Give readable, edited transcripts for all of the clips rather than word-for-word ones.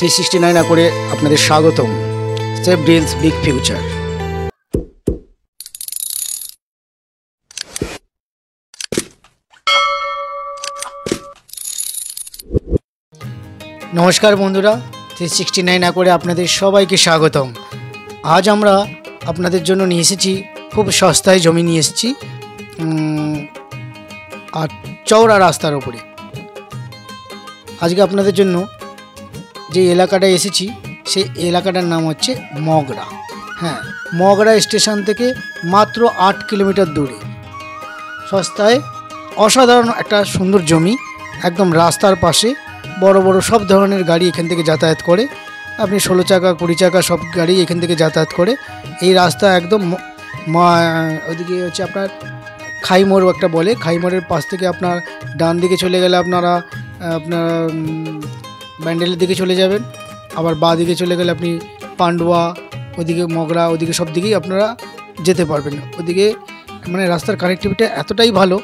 369 করে আপনাদের স্বাগতম। Safe deals big future. নমস্কার বন্ধুরা, 369 করে আপনাদের সবাইকে স্বাগতম। আজ আমরা আপনাদের জন্য নিয়ে এসেছি খুব সস্তায় জমি নিয়ে এসেছি আর চওড়া রাস্তার ওপরে। আজকে আপনাদের জন্য যে এলাকাটা এসেছি সেই এলাকাটার নাম হচ্ছে মগরা। হ্যাঁ, মগরা স্টেশন থেকে মাত্র 8 কিলোমিটার দূরে সস্তায় অসাধারণ একটা সুন্দর জমি, একদম রাস্তার পাশে। বড় বড় সব ধরনের গাড়ি এখান থেকে যাতায়াত করে। আপনি 16 চাকা 20 চাকা সব গাড়ি এখান থেকে যাতায়াত করে। এই রাস্তা একদম ওইদিকে হচ্ছে আপনার খাইমোড় একটা বলে, খাইমোড়ের পাশ থেকে আপনার ডান দিকে চলে গেলে আপনার ব্যান্ডেলের দিকে চলে যাবেন। আবার বাঁ দিকে চলে গেলে আপনি পান্ডুয়া, ওদিকে মগরা, ওদিকে সব দিকেই আপনারা যেতে পারবেন। ওদিকে মানে রাস্তার কানেক্টিভিটি এতটাই ভালো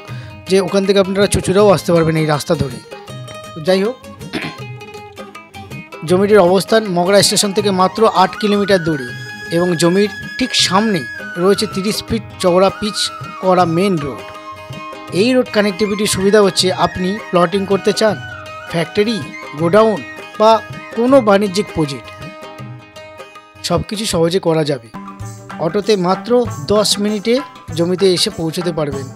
যে ওখান থেকে আপনারা চুচুড়াও আসতে পারবেন এই রাস্তা ধরে। যাই হোক, জমিটির অবস্থান মগরা স্টেশন থেকে মাত্র 8 কিলোমিটার দূরে এবং জমির ঠিক সামনে রয়েছে 30 ফিট চওড়া পিচ করা মেন রোড। এই রোড কানেক্টিভিটির সুবিধা হচ্ছে আপনি প্লটিং করতে চান, ফ্যাক্টরি, গোডাউন বা কোনো বাণিজ্যিক প্রজেক্ট সব কিছু সহজে করা যাবে। অটোতে মাত্র 10 মিনিটে জমিতে এসে পৌঁছতে পারবেন,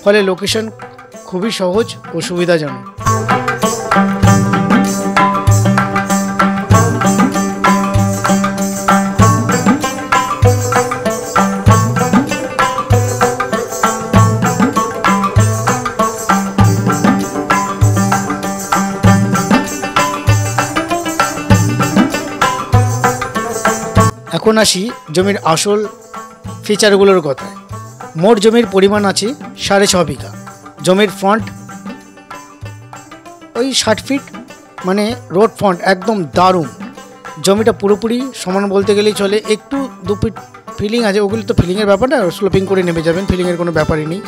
ফলে লোকেশন খুবই সহজ ও সুবিধাজনক। এখন আসি জমির আসল ফিচারগুলোর কথায়। মোট জমির পরিমাণ আছে 6.5 বিঘা। জমির ফ্রন্ট ওই 60 ফিট, মানে রোড ফ্রন্ট একদম দারুণ। জমিটা পুরোপুরি সমান বলতে গেলেই চলে, একটু 2 ফিট ফিলিং আছে, ওগুলো তো ফিলিংয়ের ব্যাপার না, স্লোপিং করে নেমে যাবেন, ফিলিংয়ের কোনো ব্যাপারই নেই।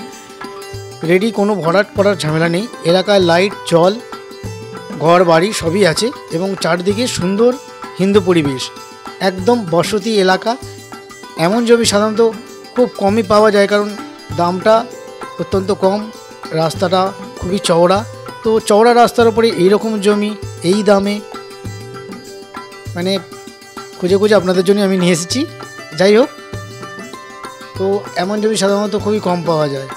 রেডি, কোনো ভরাট করার ঝামেলা নেই। এলাকায় লাইট, জল, ঘর বাড়ি সবই আছে এবং চারদিকে সুন্দর হিন্দু পরিবেশ, একদম বসতি এলাকা। এমন জমি সাধারণত খুব কমই পাওয়া যায়, কারণ দামটা অত্যন্ত কম, রাস্তাটা খুবই চওড়া। তো চওড়া রাস্তার উপরে এইরকম জমি এই দামে মানে খুঁজে খুঁজে আপনাদের জন্য আমি নিয়ে এসেছি। যাই হোক, তো এমন জমি সাধারণত খুবই কম পাওয়া যায়।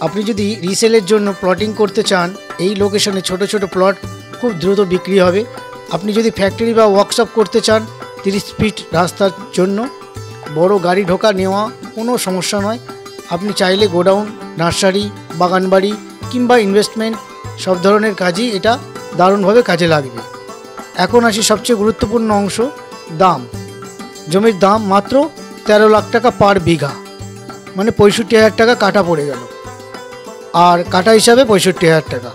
আপনি যদি রিসেলের জন্য প্লটিং করতে চান, এই লোকেশনে ছোট ছোট প্লট খুব দ্রুত বিক্রি হবে। আপনি যদি ফ্যাক্টরি বা ওয়ার্কশপ করতে চান, 30 ফিট রাস্তার জন্য বড় গাড়ি ঢোকা নেওয়া কোনো সমস্যা নয়। আপনি চাইলে গোডাউন, নার্সারি, বাগানবাড়ি কিংবা ইনভেস্টমেন্ট সব ধরনের কাজই এটা দারুণভাবে কাজে লাগবে। এখন আসি সবচেয়ে গুরুত্বপূর্ণ অংশ, দাম। জমির দাম মাত্র 13 লাখ টাকা পার বিঘা, মানে 65,000 টাকা কাটা পড়ে গেল, আর কাটা হিসাবে 65,000 টাকা।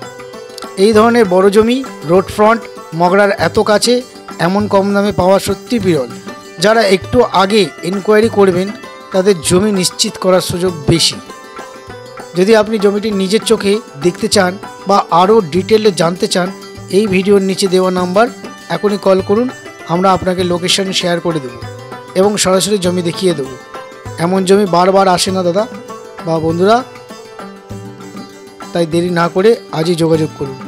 এই ধরনের বড় জমি রোড ফ্রন্ট মগরার এত কাছে এমন কম দামে পাওয়া সত্যি বিরল। যারা একটু আগে ইনকোয়ারি করবেন তাদের জমি নিশ্চিত করার সুযোগ বেশি। যদি আপনি জমিটি নিজের চোখে দেখতে চান বা আরও ডিটেলে জানতে চান, এই ভিডিওর নিচে দেওয়া নাম্বার এখনই কল করুন। আমরা আপনাকে লোকেশন শেয়ার করে দেব এবং সরাসরি জমি দেখিয়ে দেব। এমন জমি বারবার আসে না দাদা বা বন্ধুরা, তাই দেরি না করে আজই যোগাযোগ করুন।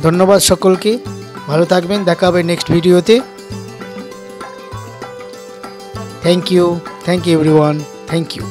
ধন্যবাদ সকলকে, ভালো থাকবেন, দেখা হবে নেক্সট ভিডিওতে। Thank you everyone, thank you.